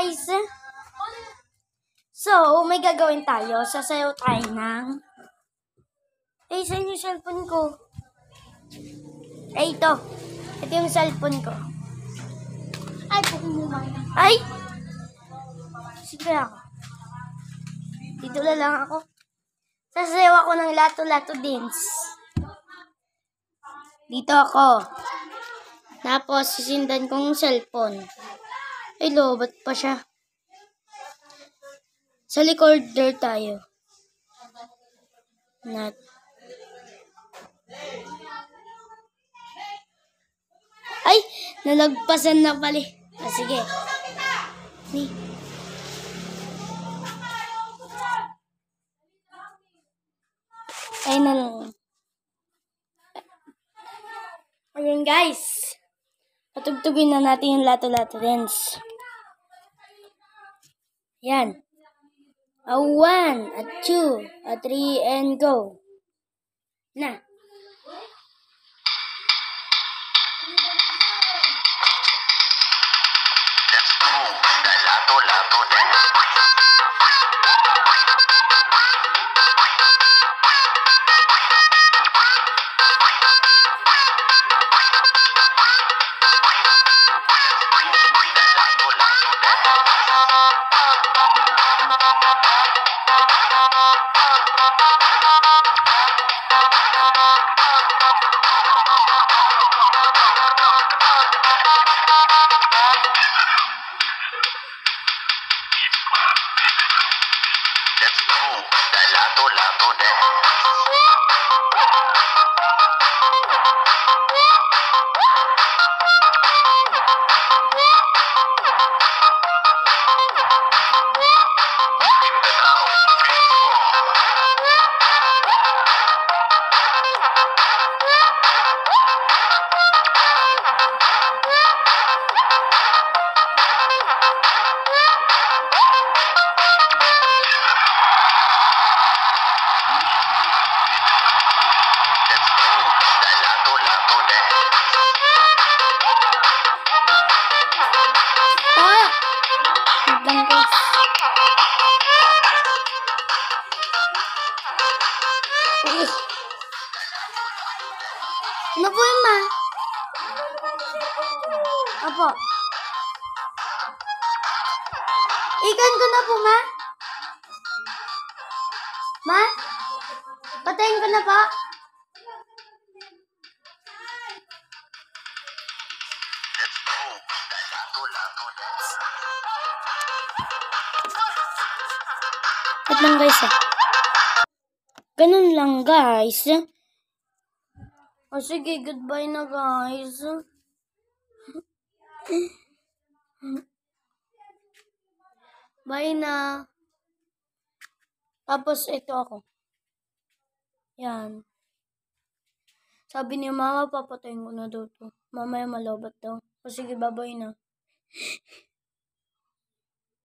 guys! So, may gagawin tayo. Sasayaw tayo ng... saan yung cellphone ko? Ito. Ito yung cellphone ko. Ay, pumumay na. Ay! Sige ako. Dito na lang ako. Sasayaw ako ng lato-lato dance. Dito ako. Tapos, sisindan kong cellphone. Ay, lobat pa siya. Sa recorder tayo. Not. Ay, nalagpasan na pala. Sige. Ni. Ay na lang. Ayun guys. Patugtugin na natin yung lato-lato dance. Yan. A 1, a 2, a 3, and go. Na. Let's do the lato-lato dance. Let's do the lato-lato dance. Ano po yun, ma? Opo. Ikan ko na po, ma? Ma? Patayin ko na po? Let's do the lato-lato dance. Wait lang guys Ganun lang guys. O sige, goodbye na guys. Bye na. Tapos ito ako. Yan. Sabi ni mama, papatayin ko na daw to. Mamaya malobat daw. O sige, bye-bye na.